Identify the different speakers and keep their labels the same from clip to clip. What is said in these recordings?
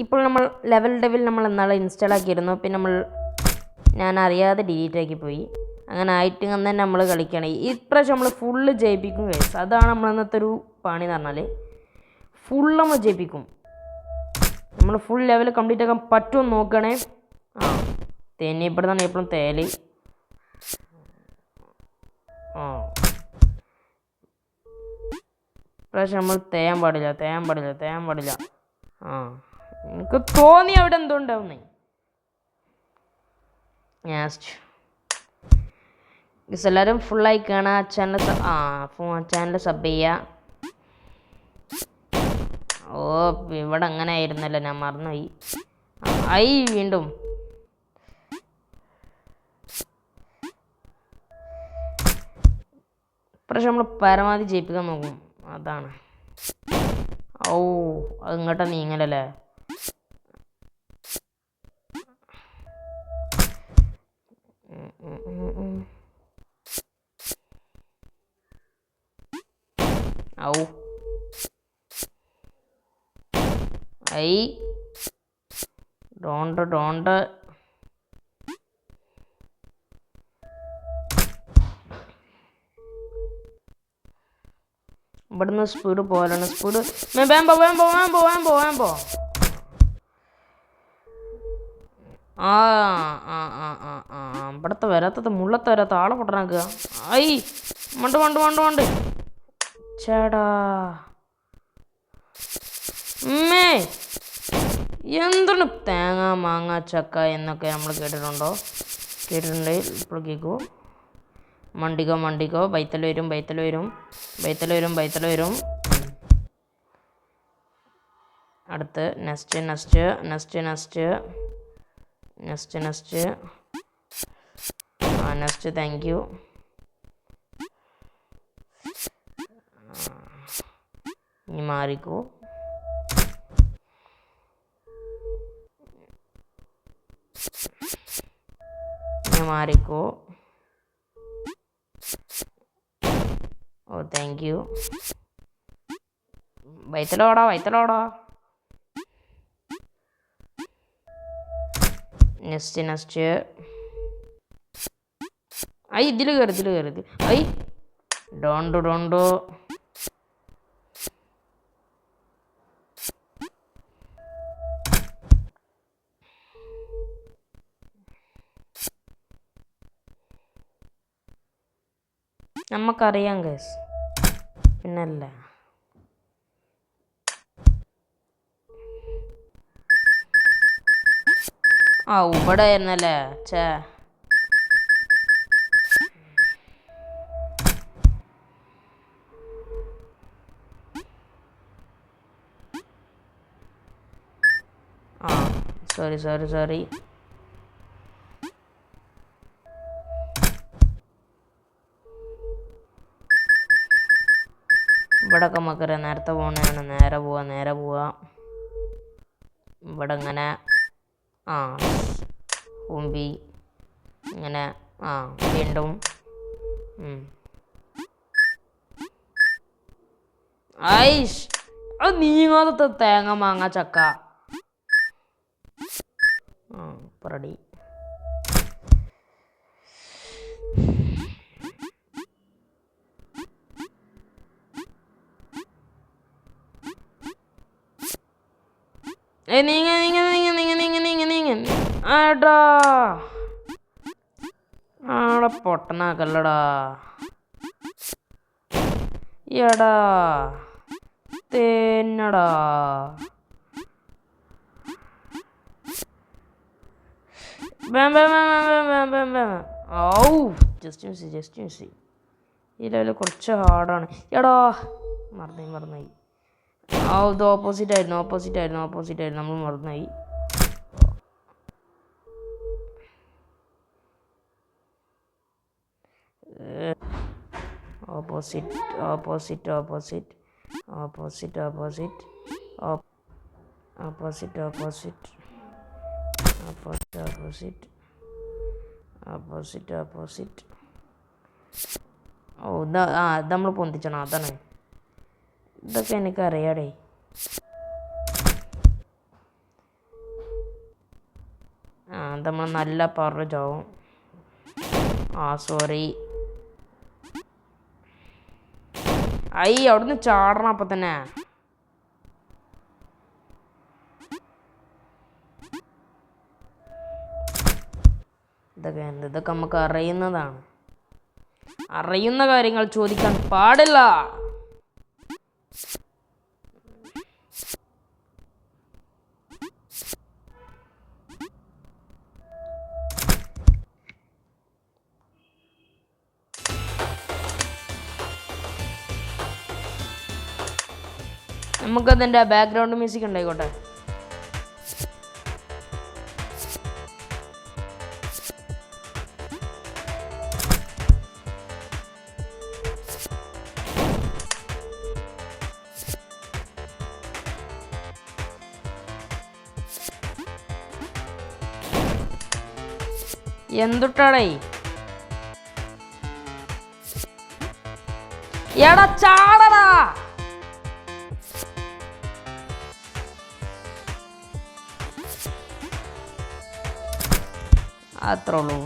Speaker 1: ഇപ്പോൾ നമ്മൾ level devil നമ്മൾ ഇന്നാളെ ഇൻസ്റ്റാൾ ആക്കിയിരുന്നു. പിന്നെ ഞാൻ അറിയാതെ ഡിലീറ്റ് ആക്കി പോയി. അങ്ങനെ ആയിട്ട് തന്നെ നമ്മൾ കളിക്കുകയാണ്. ഇപ്രാവശ്യം നമ്മൾ ഫുള്ള് ജയിപ്പിക്കും ഗൈസ്. അതാണ് നമ്മൾ ഇന്നത്തെ ഒരു പണി എന്ന് പറഞ്ഞാൽ. ഫുൾ നമ്മൾ ജയിപ്പിക്കും. നമ്മൾ ഫുൾ ലെവൽ കംപ്ലീറ്റ് ആക്കാൻ പറ്റുമെന്ന് നോക്കണേ. തന്നെ ഇവിടെ തന്നെ എപ്പോഴും തേല്. ഇപ്രാവശ്യം നമ്മൾ തേയാൻ പാടില്ല. എനിക്ക് തോന്നി അവിടെ എന്തോ ഉണ്ടാവുന്നേ. എല്ലാവരും ഫുള്ളായി കാണാം. ചാനൽ സബ് ചെയ്യുക. ഇവിടെ അങ്ങനെ ആയിരുന്നല്ലോ, ഞാൻ മറന്നുപോയി. വീണ്ടും ഇപ്രാവശ്യം നമ്മൾ പരമാവധി ജയിപ്പിക്കാൻ നോക്കും. അതാണ്. അത് ഇങ്ങോട്ടാ നീങ്ങലല്ലേ. ഡോണ്ട് ഇവിടുന്ന് സ്പീഡ് പോലാണ്. വേമ്പോ ഇവിടത്തെ വരാത്തത് മുള്ളത്തെ വരാത്ത ആളെ പൊട്ടനാക്കുക. മണ്ട് ചേടാ എന്താണ് തേങ്ങ മാങ്ങ ചക്ക എന്നൊക്കെ നമ്മൾ കേട്ടിട്ടുണ്ട്. ഇപ്പോൾ കേൾക്കൂ. മണ്ടിക്കോ ബൈത്തൽ വരും. അടുത്ത് നെക്സ്റ്റ് താങ്ക് യു. ഇനി മാറിക്കോ. Thank you. വൈത്തലോടാ. നെക്സ്റ്റ് ഇതിൽ കയറി. ഡോണ്ടോ നമുക്കറിയാം ഗൈസ്, പിന്നല്ല. ഇവിടെ ആയിരുന്നല്ലേ. സോറി. ഇവിടൊക്കെ നമുക്കറിയാം നേരത്തെ പോകണതാണ്. നേരെ പോവാ. ഇവിടെ ഇങ്ങനെ കുമ്പി ഇങ്ങനെ വീണ്ടും നീങ്ങാത്ത തേങ്ങ മാങ്ങ ചക്ക. റെഡി. നീങ്ങ ആടെ പൊട്ടനാക്കല്ലടാ. എടാ തേന്നടാ. Just miss. ഈ ലെവല് കുറച്ച് ഹാർഡാണ്. എടാ മറന്നായി. ഇത് ഓപ്പോസിറ്റ് ആയിരുന്നു. നമ്മൾ മറന്നായി. ഓപ്പോസിറ്റ് ഇത് നമ്മൾ പൊന്തിച്ചണം. അതാണ്. ഇതൊക്കെ എനിക്കറിയാടേ. നമ്മൾ നല്ല പവറിൽ ചാവും. സോറി. അവിടുന്ന് ചാടണം അപ്പം തന്നെ. ഇതൊക്കെ നമുക്ക് അറിയുന്നതാണ്. അറിയുന്ന കാര്യങ്ങൾ ചോദിക്കാൻ പാടില്ല. നമുക്കതിൻ്റെ ബാക്ക്ഗ്രൗണ്ട് മ്യൂസിക് ഉണ്ടായിക്കോട്ടെ. എന്തുട്ടാടേ എടാ ചാടടാ. അത്രേ ഉള്ളൂ.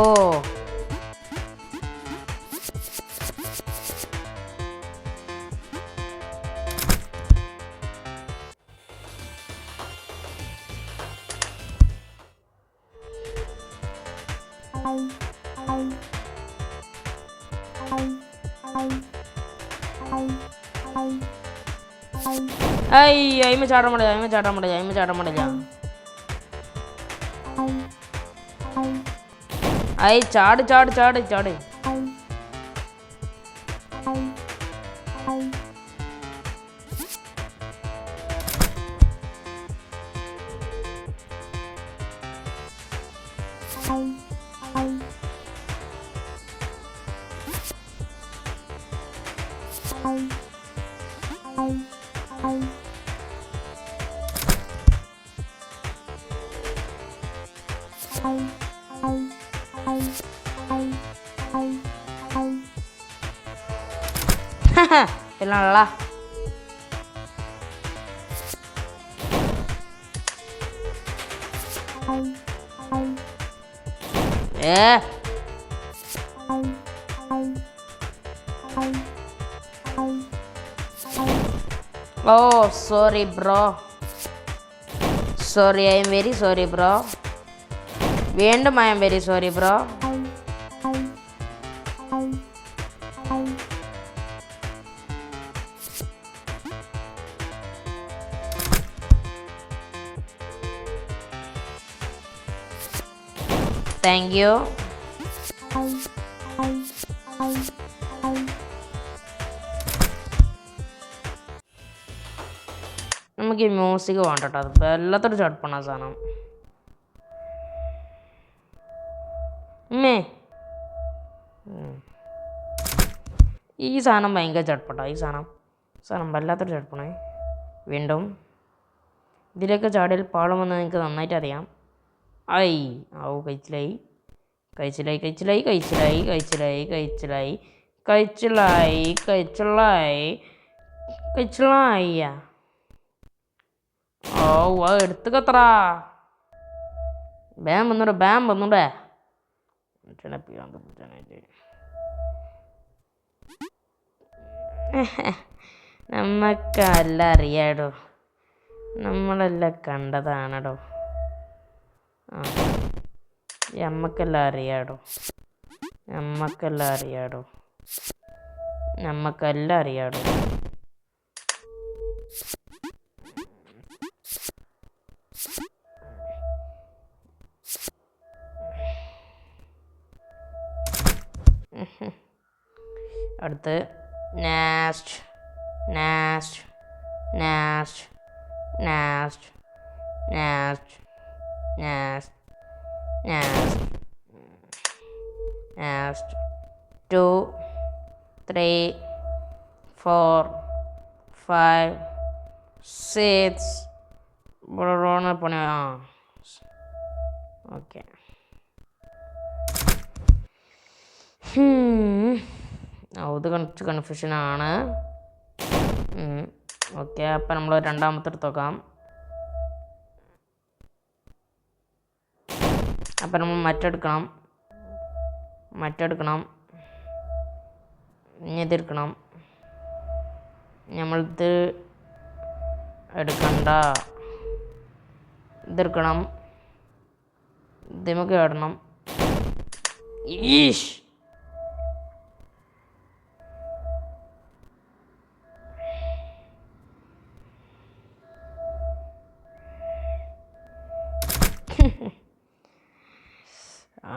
Speaker 1: ഓ അയിമ ചാടാൻ പാടില്ല. ചാട്. പിന്നെയുള്ള sorry bro. I am very sorry bro. വീണ്ടും I am very sorry bro. Thank you. നമുക്ക് ഈ മ്യൂസിക് വേണ്ട കേട്ടോ. അത് എല്ലാത്തോടും ചടുപ്പണ സാധനം. ഈ സാധനം ഭയങ്കര ചടുപ്പട്ടോ. ഈ സാധനം വല്ലാത്തൊരു ചടുപ്പണേ. വീണ്ടും ഇതിലൊക്കെ ചാടിയാൽ പാളുമെന്ന് നിങ്ങൾക്ക് നന്നായിട്ട് അറിയാം. കഴിച്ചിലായി. എടുത്തുക്കത്ര ബാം വന്നൂടെ. നമ്മക്കെല്ലാം അറിയാടോ. നമ്മളെല്ലാം കണ്ടതാണടോ. നമ്മക്കെല്ലാം അറിയാടോ. അടുത്ത് നാസ്റ്റ് നാസ്റ്റ് നാസ്റ്റ് നാസ്റ്റ് നാസ്റ്റ് നാസ്റ്റ് നാസ്റ്റ് നാസ്റ്റ് 2 3 4 5 6 പണി ഓക്കെ. അത് കുറച്ച് കൺഫ്യൂഷനാണ്. ഓക്കെ, അപ്പം നമ്മൾ രണ്ടാമത്തെ എടുത്ത് നോക്കാം. അപ്പം നമ്മൾ മറ്റെടുക്കണം, ഇനി ഇതെടുക്കണം. നമ്മളിത് എടുക്കണ്ട, ഇതെടുക്കണം, ഇതിമൊക്കെ ഇടണം. ഈഷ്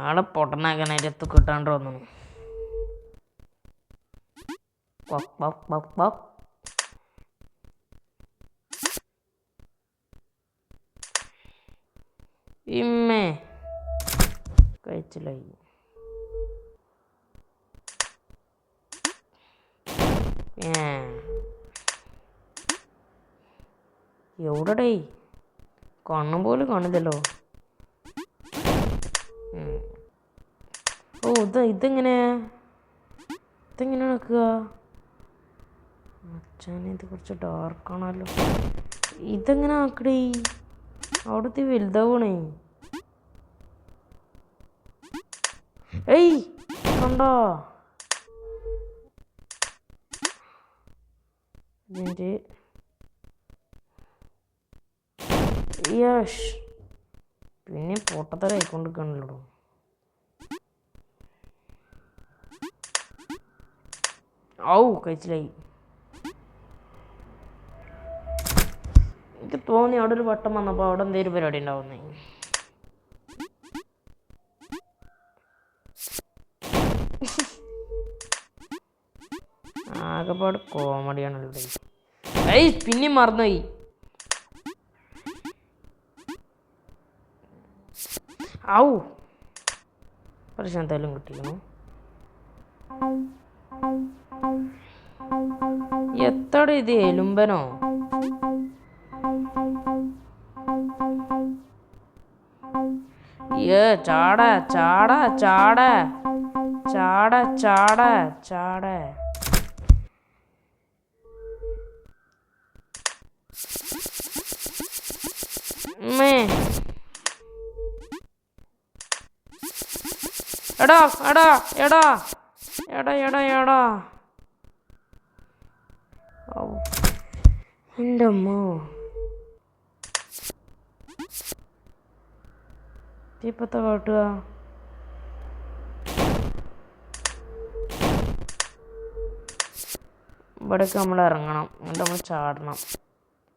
Speaker 1: ആളെ പൊട്ടനാക്കാനായിട്ട് കിട്ടാണ്ട് വന്നു. ഇമ്മേ കഴിച്ചില്ലായി. എവിടെടേ കണ്ണും പോലും കാണില്ലല്ലോ. ഓ ഇതെങ്ങനെ നടക്കുക? അച്ഛനെ ഇത് കുറച്ച് ഡാർക്കാണല്ലോ. ഇതെങ്ങനെ ആക്കടേ? അവിടുത്തെ വലുതാവണേ. ഏയ് കണ്ടോ? ഇതിൻ്റെ യഷ് പിന്നെ പൊട്ടത്തര ആയിക്കൊണ്ടിരിക്കണല്ലോ. ഔ കഴിച്ചില്ലായി. എനിക്ക് തോന്നി അവിടെ ഒരു വട്ടം വന്നപ്പോൾ അവിടെ എന്തെങ്കിലും പരിപാടി ഉണ്ടാവുന്നേ. ആകെപ്പാട് കോമഡിയാണല്ലോ. ഏയ് പിന്നെയും മറന്നുപോയി. ഔ പ്രശാന്തലും കിട്ടിക്കണു. എത്ര ഇത് എലുമ്പനോ? ചാട ചാട ചാട ചാട ചാട ചാട. എടാ എടാ എടാ എടാ എടാ എടാ. എൻ്റെ അമ്മോ, ഇപ്പത്തെ കാട്ടുക. ഇവിടേക്ക് നമ്മൾ ഇറങ്ങണം, എന്നിട്ട് നമ്മൾ ചാടണം,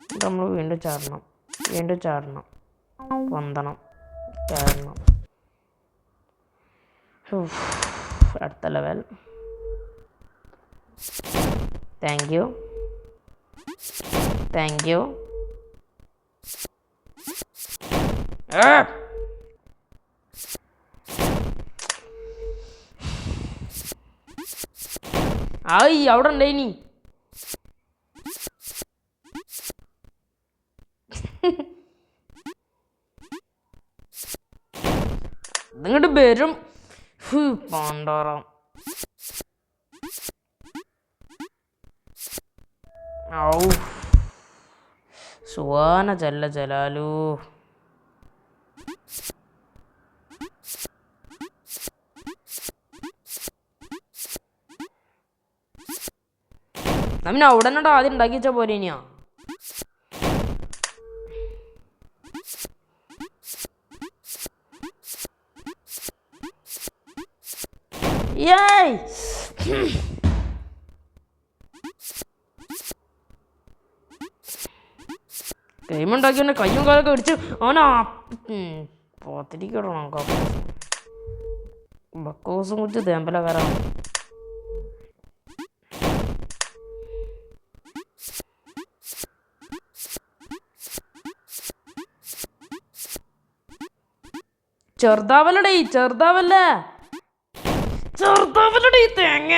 Speaker 1: എന്നിട്ട് നമ്മൾ വീണ്ടും ചാടണം, വീണ്ടും ചാടണം, പൊന്തണം, കയറണം. അടുത്ത level. Thank you thank you. ആയി അവിടെ ഉണ്ടേനി. ഇതിങ്ങോട്ട് വരും പണ്ടാറാം. ഔ സുവാന ജല്ല ജലാലു. നമ്മ അവിടെ നിന്നോ ആദ്യം ഉണ്ടാക്കി വെച്ചാൽ പോരെ ഇനിയാ. ഗെയിം ഉണ്ടാക്കി തന്നെ കയ്യും കാലൊക്കെ അടിച്ച് അവനാ പോത്തിരിക്കണം. ബക്കോസും കുറിച്ച് തേമ്പല കയറാം. ചെറുതാവല്ലടേ തേങ്ങ.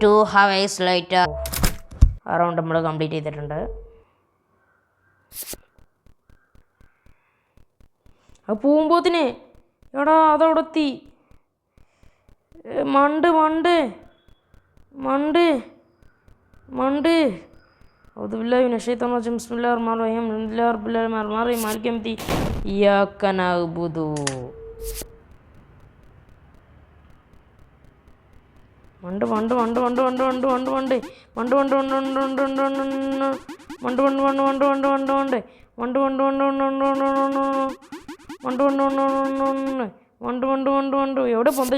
Speaker 1: Two hours later. ആ റൗണ്ട് നമ്മൾ കംപ്ലീറ്റ് ചെയ്തിട്ടുണ്ട്. അത് പോകുമ്പോത്തിന് എടാ അതവിടെ എത്തി. മണ്ട് ഔദുബില്ലാഹി മിനശ്ശൈത്വാനിർ റജീം. ബിസ്മില്ലാഹിർ റഹ്മാനിർ റഹീം. അൽഹംദുലില്ലാഹി റബ്ബിൽ ആലമീൻ മാലികി യൗമിദ്ദീൻ. ഇയ്യാക നഅ്ബുദു. മണ്ട്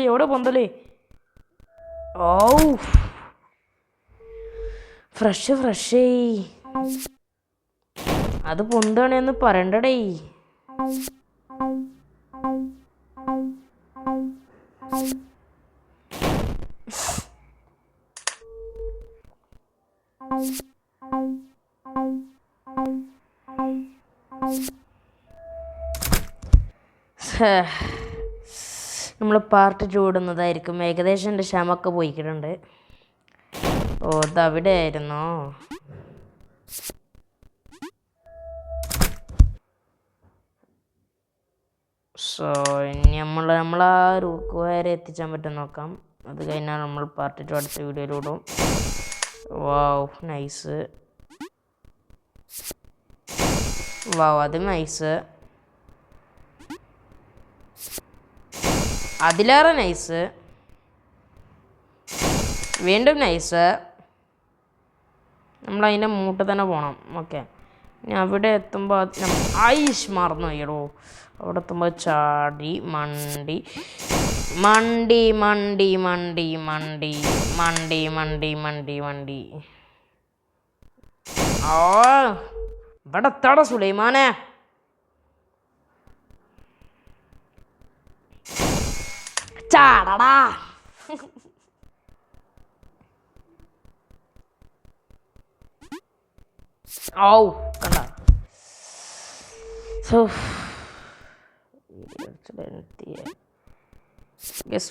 Speaker 1: എവിടെ പൊന്തലേ. ഓ ഫ്രഷ് അത് പൊന്താണെന്ന് പറയണ്ടടേ. നമ്മൾ പാർട്ട് 2 ഇടുന്നതായിരിക്കും. ഏകദേശം എൻ്റെ ക്ഷമൊക്കെ പോയിക്കിട്ടുണ്ട്. ഓ അതവിടെ ആയിരുന്നോ. സോ ഇനി നമ്മളാ റൂക്ക് വരെ എത്തിച്ചാൻ പറ്റും നോക്കാം. അത് കഴിഞ്ഞാൽ നമ്മൾ പാർട്ട് 2 അടുത്ത വീഡിയോയിലിടും. Wow nice. അത് നൈസ്. അതിലേറെ നൈസ്. വീണ്ടും നൈസ്. നമ്മളതിൻ്റെ മൂട്ട് തന്നെ പോകണം. ഓക്കെ ഇനി അവിടെ എത്തുമ്പോൾ ഐഷ് മറന്നു പോയടോ. അവിടെ എത്തുമ്പോൾ ചാടി മണ്ടി. ഓ ഇവിടെ എത്താടാ സുലൈമാനെ. ചാടടാ. ഓ കണ്ട.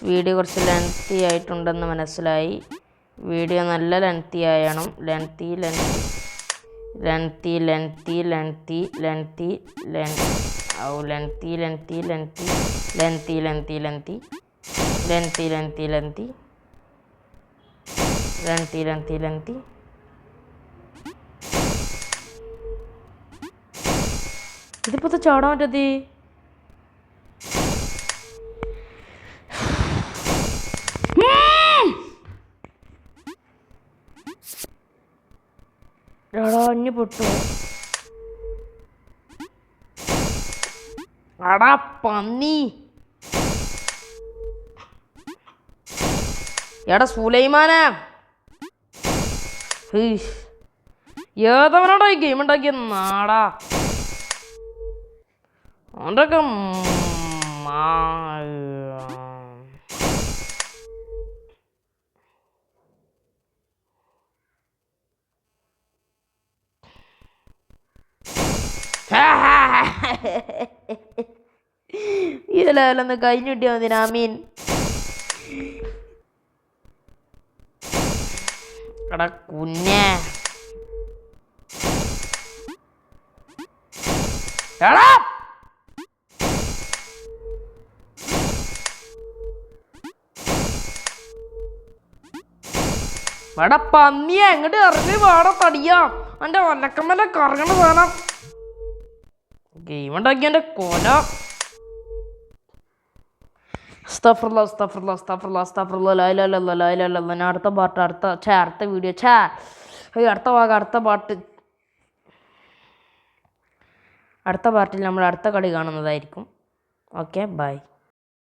Speaker 1: വീഡിയോ കുറച്ച് ലെങ്തി ആയിട്ടുണ്ടെന്ന് മനസ്സിലായി. വീഡിയോ നല്ല ലെങ്തി ആയണം. ലെങ്തി ഇതിപ്പോ ചാടാൻ പറ്റത്തി. അഞ്ഞു പൊട്ടു. അടാ പന്നി. എടാ സുലൈമാനെ ഏതവനാടാ ഈ ഗെയിം ഉണ്ടാക്കിയ നാടാ. അവൻ്റെയൊക്കെ ഇതിലൊന്ന് കഴിഞ്ഞിട്ടിയോ മതി. എടാ കുഞ്ഞേ എടാ എടാ പന്നിയെ എങ്ങോട്ട് ഇറങ്ങി വേണം തടിയാ. എൻ്റെ ഒലക്കമ്മല കറങ്ങണ വേണം. ഗെയിം ഉണ്ടാക്കി എൻ്റെ കൊല. അടുത്ത പാട്ട് അടുത്ത വീഡിയോ അടുത്ത ഭാഗം അടുത്ത പാർട്ടിൽ നമ്മൾ അടുത്ത കളി കാണുന്നതായിരിക്കും. Okay bye.